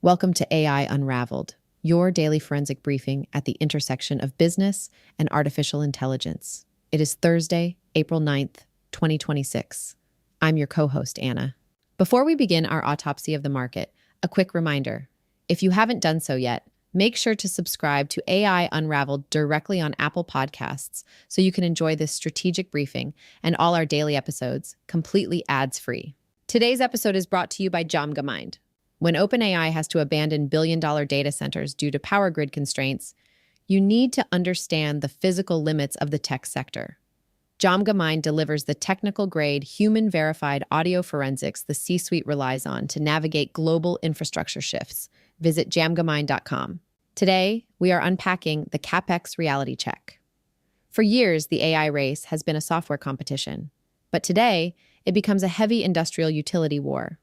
Welcome to AI Unraveled, your daily forensic briefing at the intersection of business and artificial intelligence. It is Thursday, April 9th, 2026. I'm your co-host, Anna. Before we begin our autopsy of the market, a quick reminder. If you haven't done so yet, make sure to subscribe to AI Unraveled directly on Apple Podcasts so you can enjoy this strategic briefing and all our daily episodes completely ads-free. Today's episode is brought to you by DjamgaMind. When OpenAI has to abandon billion-dollar data centers due to power grid constraints, you need to understand the physical limits of the tech sector. DjamgaMind delivers the technical-grade, human-verified audio forensics the C-suite relies on to navigate global infrastructure shifts. Visit DjamgaMind.com. Today, we are unpacking the Capex reality check. For years, the AI race has been a software competition, but today, it becomes a heavy industrial utility war.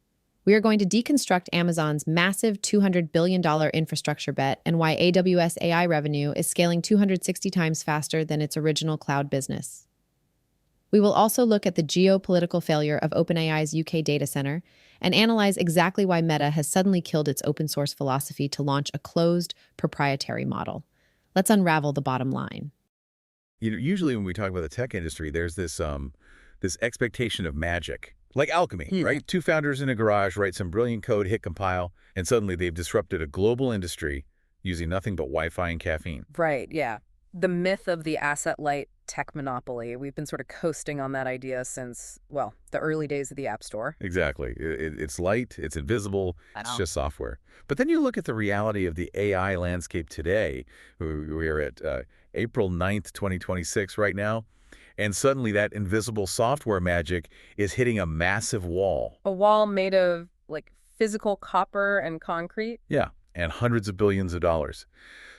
We are going to deconstruct Amazon's massive $200 billion infrastructure bet and why AWS AI revenue is scaling 260 times faster than its original cloud business. We will also look at the geopolitical failure of OpenAI's UK data center and analyze exactly why Meta has suddenly killed its open source philosophy to launch a closed, proprietary model. Let's unravel the bottom line. Usually when we talk about the tech industry, there's this expectation of magic. Like alchemy, right? Two founders in a garage write some brilliant code, hit compile, and suddenly they've disrupted a global industry using nothing but Wi-Fi and caffeine. Right, yeah. The myth of the asset-light tech monopoly. We've been sort of coasting on that idea since, well, the early days of the App Store. Exactly. It's light, it's invisible, it's just software. But then you look at the reality of the AI landscape today. We're at April 9th, 2026 right now. And suddenly that invisible software magic is hitting a massive wall. A wall made of, like, physical copper and concrete? Yeah, and hundreds of billions of dollars.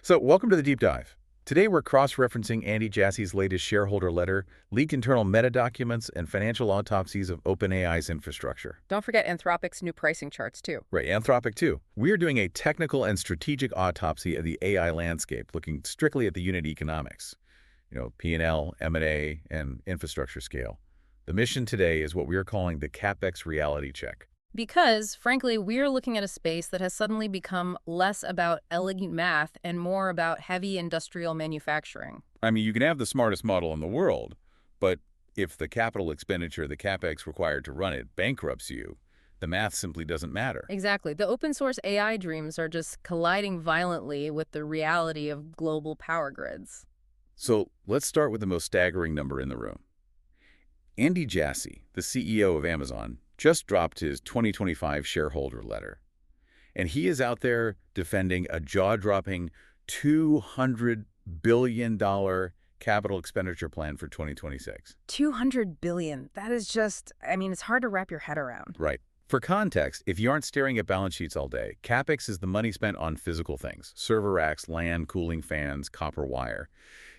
So welcome to the deep dive. Today we're cross-referencing Andy Jassy's latest shareholder letter, leaked internal meta documents, and financial autopsies of OpenAI's infrastructure. Don't forget Anthropic's new pricing charts, too. Right, Anthropic, too. We're doing a technical and strategic autopsy of the AI landscape, looking strictly at the unit economics. P&L, M&A, and infrastructure scale. The mission today is what we're calling the Capex reality check. Because, frankly, we're looking at a space that has suddenly become less about elegant math and more about heavy industrial manufacturing. I mean, you can have the smartest model in the world, but if the capital expenditure, the Capex required to run it, bankrupts you, the math simply doesn't matter. Exactly. The open source AI dreams are just colliding violently with the reality of global power grids. So let's start with the most staggering number in the room. Andy Jassy, the CEO of Amazon, just dropped his 2025 shareholder letter. And he is out there defending a jaw-dropping $200 billion capital expenditure plan for 2026. $200 billion. That is just, it's hard to wrap your head around. Right. For context, if you aren't staring at balance sheets all day, Capex is the money spent on physical things: server racks, LAN, cooling fans, copper wire.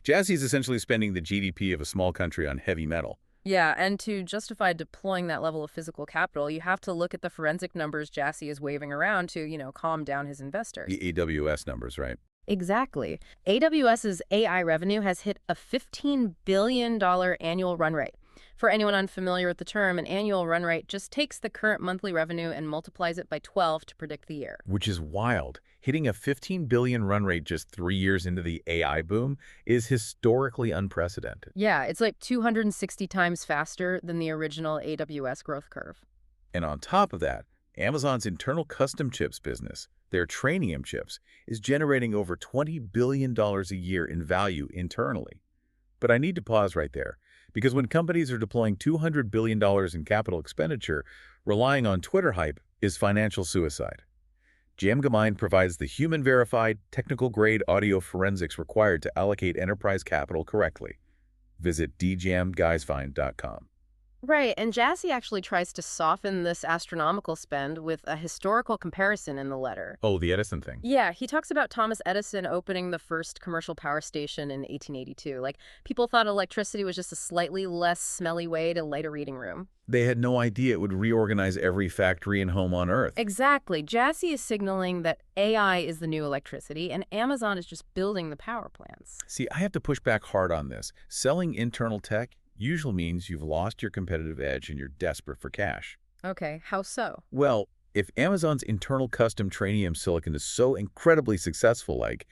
Jassy is essentially spending the GDP of a small country on heavy metal. Yeah, and to justify deploying that level of physical capital, you have to look at the forensic numbers Jassy is waving around to, calm down his investors. The AWS numbers, right? Exactly. AWS's AI revenue has hit a $15 billion annual run rate. For anyone unfamiliar with the term, an annual run rate just takes the current monthly revenue and multiplies it by 12 to predict the year. Which is wild. Hitting a $15 billion run rate just 3 years into the AI boom is historically unprecedented. Yeah, it's like 260 times faster than the original AWS growth curve. And on top of that, Amazon's internal custom chips business, their Trainium chips, is generating over $20 billion a year in value internally. But I need to pause right there, because when companies are deploying $200 billion in capital expenditure, relying on Twitter hype is financial suicide. DjamgaMind provides the human-verified, technical-grade audio forensics required to allocate enterprise capital correctly. Visit DjamgaMind.com. Right, and Jassy actually tries to soften this astronomical spend with a historical comparison in the letter. Oh, the Edison thing. Yeah, he talks about Thomas Edison opening the first commercial power station in 1882. Like, people thought electricity was just a slightly less smelly way to light a reading room. They had no idea it would reorganize every factory and home on Earth. Exactly. Jassy is signaling that AI is the new electricity, and Amazon is just building the power plants. See, I have to push back hard on this. Selling internal tech usually means you've lost your competitive edge and you're desperate for cash. Okay, how so? Well, If Amazon's internal custom Trainium silicon is so incredibly successful, like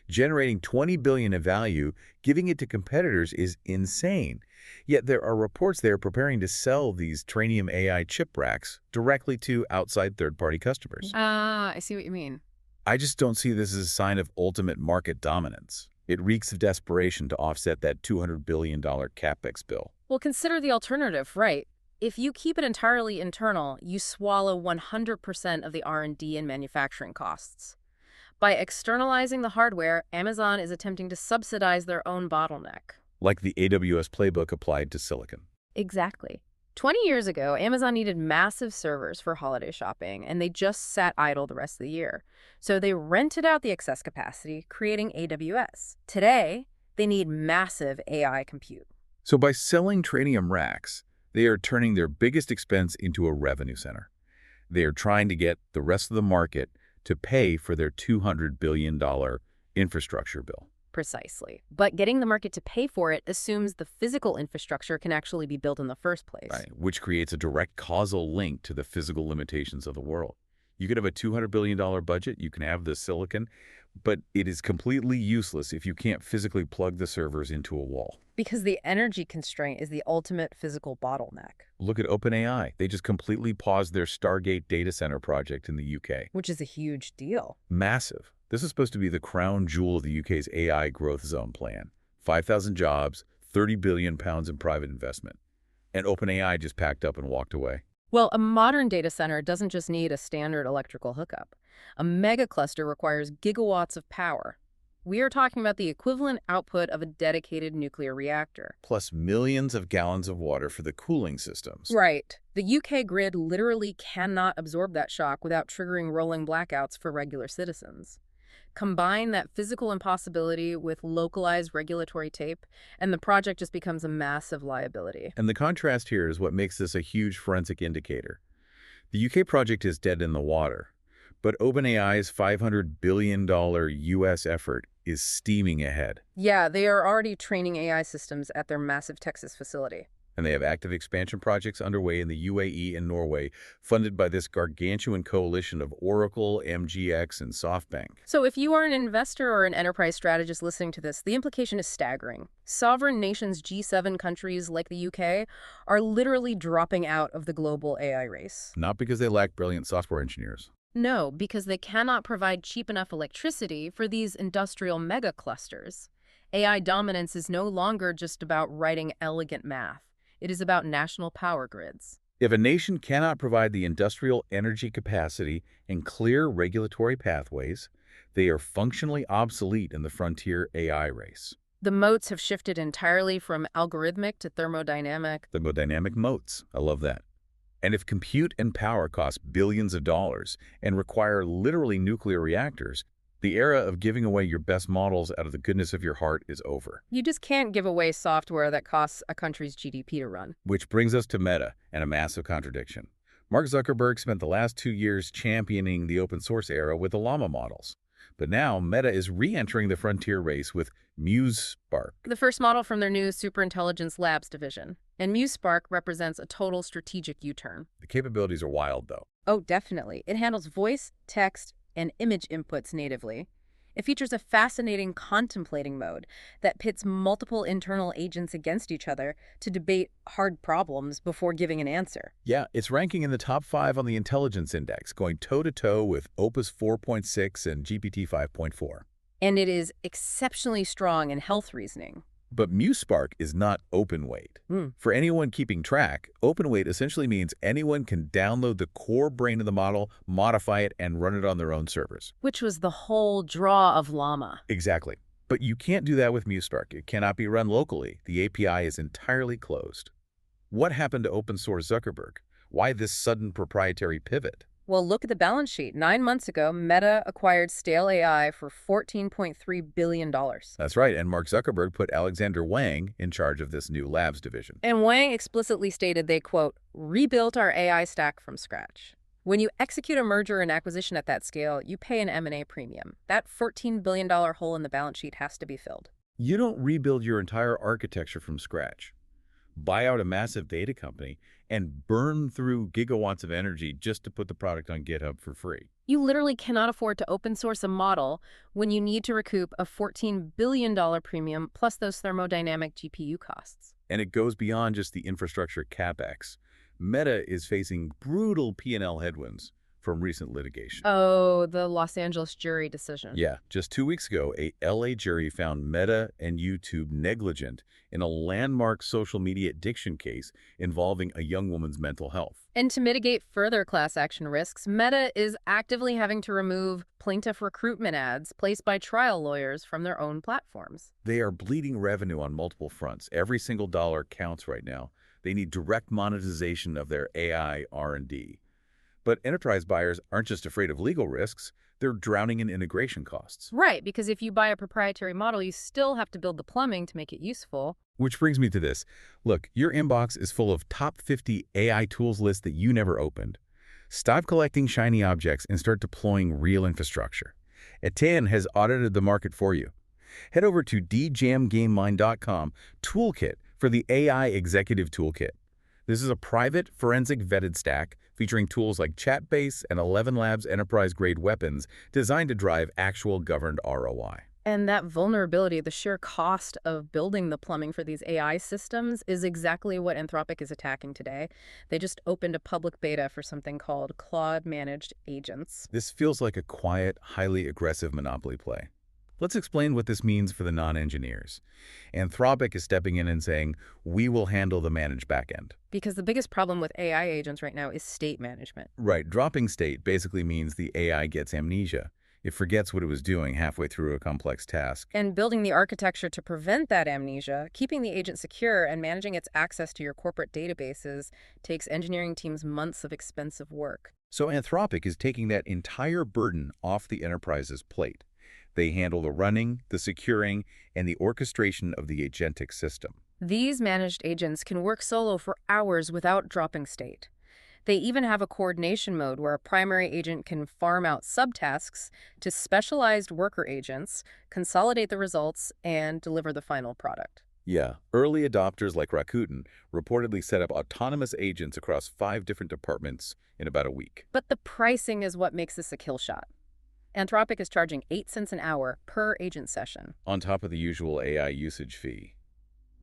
generating $20 billion in value, giving it to competitors is insane. Yet there are reports they're preparing to sell these Trainium AI chip racks directly to outside third-party customers. Ah, I see what you mean. I just don't see this as a sign of ultimate market dominance. It reeks of desperation to offset that $200 billion Capex bill. Well, consider the alternative, right? If you keep it entirely internal, you swallow 100% of the R&D and manufacturing costs. By externalizing the hardware, Amazon is attempting to subsidize their own bottleneck. Like the AWS playbook applied to silicon. Exactly. 20 years ago, Amazon needed massive servers for holiday shopping, and they just sat idle the rest of the year. So they rented out the excess capacity, creating AWS. Today, they need massive AI compute. So by selling Trainium racks, they are turning their biggest expense into a revenue center. They are trying to get the rest of the market to pay for their $200 billion infrastructure bill. Precisely. But getting the market to pay for it assumes the physical infrastructure can actually be built in the first place. Right, which creates a direct causal link to the physical limitations of the world. You could have a $200 billion budget, you can have the silicon, but it is completely useless if you can't physically plug the servers into a wall. Because the energy constraint is the ultimate physical bottleneck. Look at OpenAI. They just completely paused their Stargate data center project in the UK. Which is a huge deal. Massive. This is supposed to be the crown jewel of the UK's AI growth zone plan. 5,000 jobs, £30 billion in private investment. And OpenAI just packed up and walked away. Well, a modern data center doesn't just need a standard electrical hookup. A mega cluster requires gigawatts of power. We are talking about the equivalent output of a dedicated nuclear reactor. Plus millions of gallons of water for the cooling systems. Right. The UK grid literally cannot absorb that shock without triggering rolling blackouts for regular citizens. Combine that physical impossibility with localized regulatory tape, and the project just becomes a massive liability. And the contrast here is what makes this a huge forensic indicator. The UK project is dead in the water, but OpenAI's $500 billion US effort is steaming ahead. Yeah, they are already training AI systems at their massive Texas facility. And they have active expansion projects underway in the UAE and Norway, funded by this gargantuan coalition of Oracle, MGX, and SoftBank. So if you are an investor or an enterprise strategist listening to this, the implication is staggering. Sovereign nations, G7 countries like the UK, are literally dropping out of the global AI race. Not because they lack brilliant software engineers. No, because they cannot provide cheap enough electricity for these industrial mega clusters. AI dominance is no longer just about writing elegant math. It is about national power grids. If a nation cannot provide the industrial energy capacity and clear regulatory pathways, they are functionally obsolete in the frontier AI race. The moats have shifted entirely from algorithmic to thermodynamic. Thermodynamic moats. I love that. And if compute and power cost billions of dollars and require literally nuclear reactors, the era of giving away your best models out of the goodness of your heart is over. You just can't give away software that costs a country's GDP to run. Which brings us to Meta and a massive contradiction. Mark Zuckerberg spent the last 2 years championing the open source era with the Llama models. But now Meta is re-entering the frontier race with MuseSpark. The first model from their new Superintelligence Labs division. And MuseSpark represents a total strategic U-turn. The capabilities are wild, though. Oh, definitely. It handles voice, text, and image inputs natively. It features a fascinating contemplating mode that pits multiple internal agents against each other to debate hard problems before giving an answer. Yeah, it's ranking in the top 5 on the intelligence index, going toe-to-toe with Opus 4.6 and GPT 5.4. And it is exceptionally strong in health reasoning. But MuseSpark is not open weight. For anyone keeping track, open weight essentially means anyone can download the core brain of the model, modify it, and run it on their own servers. Which was the whole draw of Llama. Exactly. But you can't do that with MuseSpark. It cannot be run locally. The API is entirely closed. What happened to open source Zuckerberg? Why this sudden proprietary pivot? Well, look at the balance sheet. 9 months ago, Meta acquired Stale AI for $14.3 billion. That's right, and Mark Zuckerberg put Alexander Wang in charge of this new labs division. And Wang explicitly stated they, quote, rebuilt our AI stack from scratch. When you execute a merger and acquisition at that scale, you pay an M&A premium. That $14 billion hole in the balance sheet has to be filled. You don't rebuild your entire architecture from scratch. buy out a massive data company, and burn through gigawatts of energy just to put the product on GitHub for free. You literally cannot afford to open source a model when you need to recoup a $14 billion premium plus those thermodynamic GPU costs. And it goes beyond just the infrastructure Capex. Meta is facing brutal P&L headwinds from recent litigation. Oh, the Los Angeles jury decision. Yeah, just 2 weeks ago, a LA jury found Meta and YouTube negligent in a landmark social media addiction case involving a young woman's mental health. And to mitigate further class action risks, Meta is actively having to remove plaintiff recruitment ads placed by trial lawyers from their own platforms. They are bleeding revenue on multiple fronts. Every single dollar counts right now. They need direct monetization of their AI R&D. But enterprise buyers aren't just afraid of legal risks, they're drowning in integration costs. Right, because if you buy a proprietary model, you still have to build the plumbing to make it useful. Which brings me to this. Look, your inbox is full of top 50 AI tools lists that you never opened. Stop collecting shiny objects and start deploying real infrastructure. Etienne has audited the market for you. Head over to DjamgaMind.com Toolkit for the AI Executive Toolkit. This is a private, forensic vetted stack featuring tools like Chatbase and 11 Labs enterprise-grade weapons designed to drive actual governed ROI. And that vulnerability, the sheer cost of building the plumbing for these AI systems is exactly what Anthropic is attacking today. They just opened a public beta for something called Claude Managed Agents. This feels like a quiet, highly aggressive monopoly play. Let's explain what this means for the non-engineers. Anthropic is stepping in and saying, we will handle the managed backend. Because the biggest problem with AI agents right now is state management. Right, dropping state basically means the AI gets amnesia. It forgets what it was doing halfway through a complex task. And building the architecture to prevent that amnesia, keeping the agent secure, and managing its access to your corporate databases takes engineering teams months of expensive work. So Anthropic is taking that entire burden off the enterprise's plate. They handle the running, the securing, and the orchestration of the agentic system. These managed agents can work solo for hours without dropping state. They even have a coordination mode where a primary agent can farm out subtasks to specialized worker agents, consolidate the results, and deliver the final product. Yeah, early adopters like Rakuten reportedly set up autonomous agents across 5 different departments in about a week. But the pricing is what makes this a kill shot. Anthropic is charging 8 cents an hour per agent session. On top of the usual AI usage fee,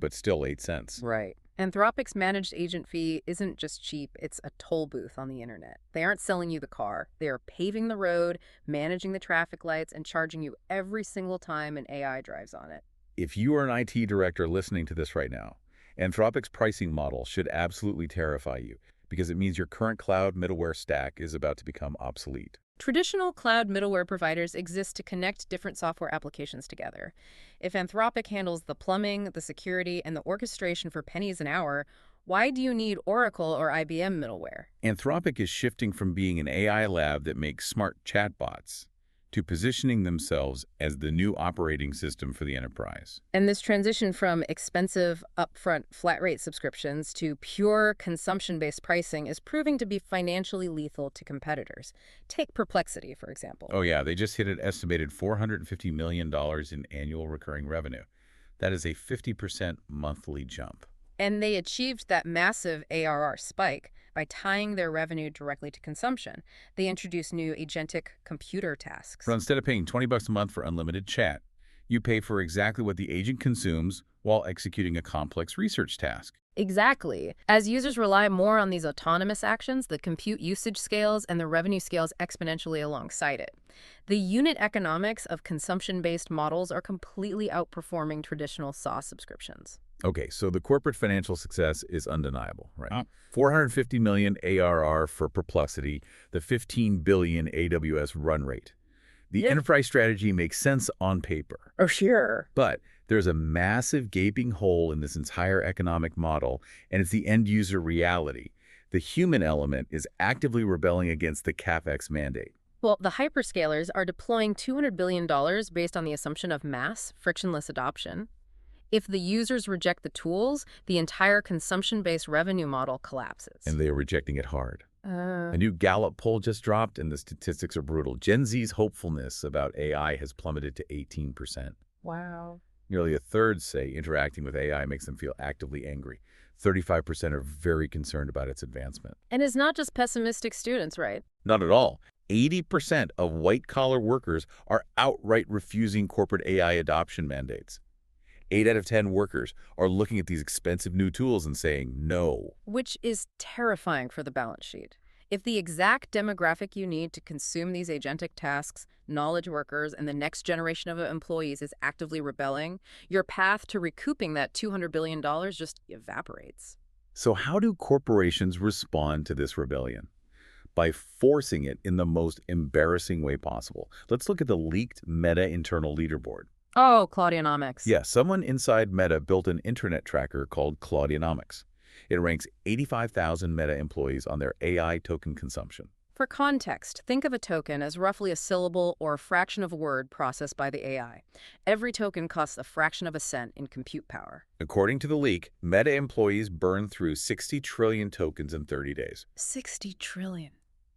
but still 8 cents. Right. Anthropic's managed agent fee isn't just cheap, it's a toll booth on the internet. They aren't selling you the car. They are paving the road, managing the traffic lights, and charging you every single time an AI drives on it. If you are an IT director listening to this right now, Anthropic's pricing model should absolutely terrify you because it means your current cloud middleware stack is about to become obsolete. Traditional cloud middleware providers exist to connect different software applications together. If Anthropic handles the plumbing, the security, and the orchestration for pennies an hour, why do you need Oracle or IBM middleware? Anthropic is shifting from being an AI lab that makes smart chatbots to positioning themselves as the new operating system for the enterprise. And this transition from expensive upfront flat-rate subscriptions to pure consumption-based pricing is proving to be financially lethal to competitors. Take Perplexity, for example. Oh yeah, they just hit an estimated $450 million in annual recurring revenue. That is a 50% monthly jump. And they achieved that massive ARR spike by tying their revenue directly to consumption. They introduced new agentic computer tasks. So instead of paying $20 a month for unlimited chat, you pay for exactly what the agent consumes while executing a complex research task. Exactly. As users rely more on these autonomous actions, the compute usage scales and the revenue scales exponentially alongside it. The unit economics of consumption-based models are completely outperforming traditional SaaS subscriptions. Okay, so the corporate financial success is undeniable, right? 450 million ARR for Perplexity, the 15 billion AWS run rate. The enterprise strategy makes sense on paper. Oh, sure. But there's a massive gaping hole in this entire economic model, and it's the end-user reality. The human element is actively rebelling against the Capex mandate. Well, the hyperscalers are deploying $200 billion based on the assumption of mass, frictionless adoption. If the users reject the tools, the entire consumption-based revenue model collapses. And they are rejecting it hard. A new Gallup poll just dropped, and the statistics are brutal. Gen Z's hopefulness about AI has plummeted to 18%. Wow. Nearly a third say interacting with AI makes them feel actively angry. 35% are very concerned about its advancement. And it's not just pessimistic students, right? Not at all. 80% of white-collar workers are outright refusing corporate AI adoption mandates. 8 out of 10 workers are looking at these expensive new tools and saying no. Which is terrifying for the balance sheet. If the exact demographic you need to consume these agentic tasks, knowledge workers, and the next generation of employees is actively rebelling, your path to recouping that $200 billion just evaporates. So how do corporations respond to this rebellion? By forcing it in the most embarrassing way possible. Let's look at the leaked Meta internal leaderboard. Oh, Claudionomics. Yeah, someone inside Meta built an internet tracker called Claudionomics. It ranks 85,000 Meta employees on their AI token consumption. For context, think of a token as roughly a syllable or a fraction of a word processed by the AI. Every token costs a fraction of a cent in compute power. According to the leak, Meta employees burned through 60 trillion tokens in 30 days. 60 trillion.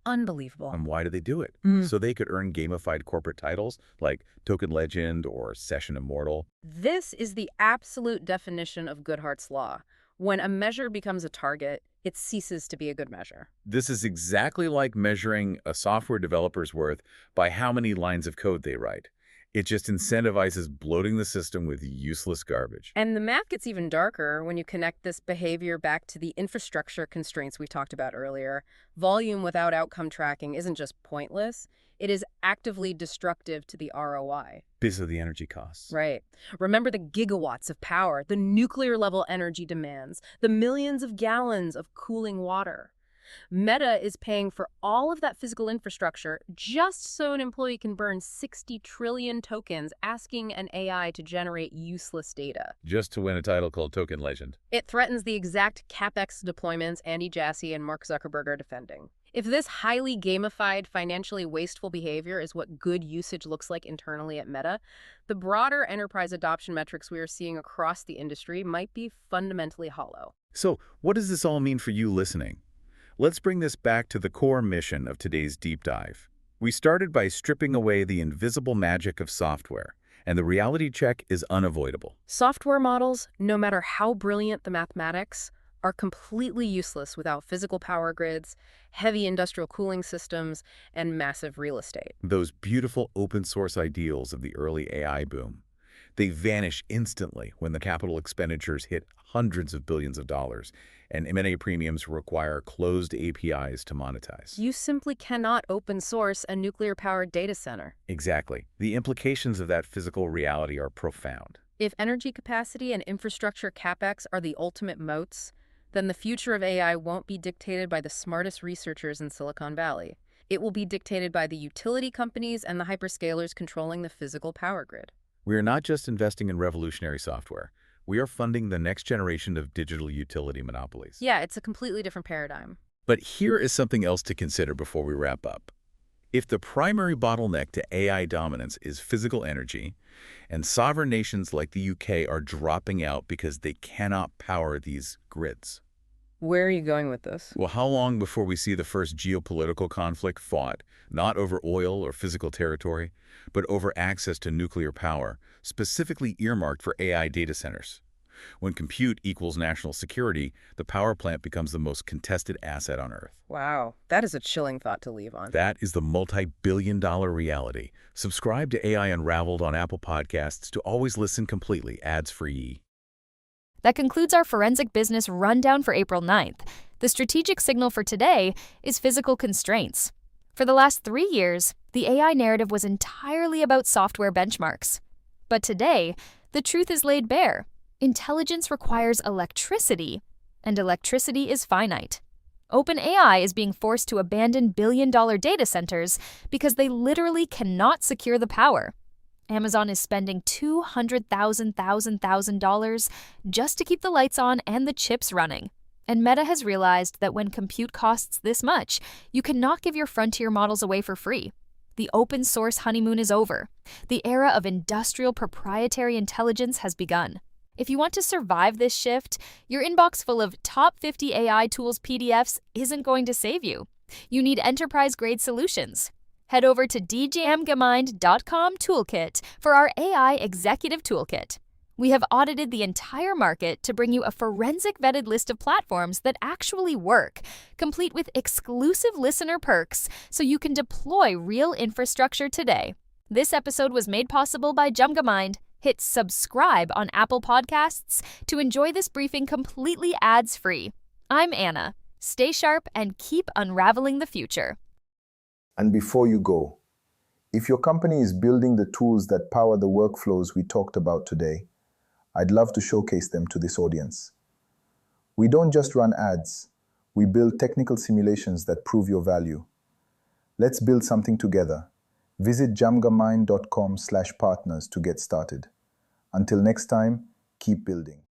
Unbelievable. And why do they do it? So they could earn gamified corporate titles like Token Legend or Session Immortal. This is the absolute definition of Goodhart's law. When a measure becomes a target, it ceases to be a good measure. This is exactly like measuring a software developer's worth by how many lines of code they write. It just incentivizes bloating the system with useless garbage. And the math gets even darker when you connect this behavior back to the infrastructure constraints we talked about earlier. Volume without outcome tracking isn't just pointless, it is actively destructive to the ROI. Because of the energy costs. Right. Remember the gigawatts of power, the nuclear-level energy demands, the millions of gallons of cooling water. Meta is paying for all of that physical infrastructure just so an employee can burn 60 trillion tokens asking an AI to generate useless data. Just to win a title called Token Legend. It threatens the exact Capex deployments Andy Jassy and Mark Zuckerberg are defending. If this highly gamified, financially wasteful behavior is what good usage looks like internally at Meta, the broader enterprise adoption metrics we are seeing across the industry might be fundamentally hollow. So, what does this all mean for you listening? Let's bring this back to the core mission of today's deep dive. We started by stripping away the invisible magic of software, and the reality check is unavoidable. Software models, no matter how brilliant the mathematics, are completely useless without physical power grids, heavy industrial cooling systems, and massive real estate. Those beautiful open source ideals of the early AI boom. They vanish instantly when the capital expenditures hit hundreds of billions of dollars, and M&A premiums require closed APIs to monetize. You simply cannot open source a nuclear-powered data center. Exactly. The implications of that physical reality are profound. If energy capacity and infrastructure capex are the ultimate moats, then the future of AI won't be dictated by the smartest researchers in Silicon Valley. It will be dictated by the utility companies and the hyperscalers controlling the physical power grid. We are not just investing in revolutionary software. We are funding the next generation of digital utility monopolies. Yeah, it's a completely different paradigm. But here is something else to consider before we wrap up. If the primary bottleneck to AI dominance is physical energy, and sovereign nations like the UK are dropping out because they cannot power these grids. Where are you going with this? Well, how long before we see the first geopolitical conflict fought, not over oil or physical territory, but over access to nuclear power, specifically earmarked for AI data centers? When compute equals national security, the power plant becomes the most contested asset on Earth. Wow, that is a chilling thought to leave on. That is the multi-billion-dollar reality. Subscribe to AI Unraveled on Apple Podcasts to always listen completely ads-free. That concludes our forensic business rundown for April 9th. The strategic signal for today is physical constraints. For the last 3 years, the AI narrative was entirely about software benchmarks. But today, the truth is laid bare. Intelligence requires electricity, and electricity is finite. OpenAI is being forced to abandon billion-dollar data centers because they literally cannot secure the power. Amazon is spending $200,000 just to keep the lights on and the chips running. And Meta has realized that when compute costs this much, you cannot give your frontier models away for free. The open source honeymoon is over. The era of industrial proprietary intelligence has begun. If you want to survive this shift, your inbox full of top 50 AI tools PDFs isn't going to save you. You need enterprise-grade solutions. Head over to DjamgaMind.com toolkit for our AI Executive Toolkit. We have audited the entire market to bring you a forensic vetted list of platforms that actually work, complete with exclusive listener perks so you can deploy real infrastructure today. This episode was made possible by DjamgaMind. Hit subscribe on Apple Podcasts to enjoy this briefing completely ads-free. I'm Anna. Stay sharp and keep unraveling the future. And before you go, if your company is building the tools that power the workflows we talked about today, I'd love to showcase them to this audience. We don't just run ads, we build technical simulations that prove your value. Let's build something together. Visit jamgamind.com/partners to get started. Until next time, keep building.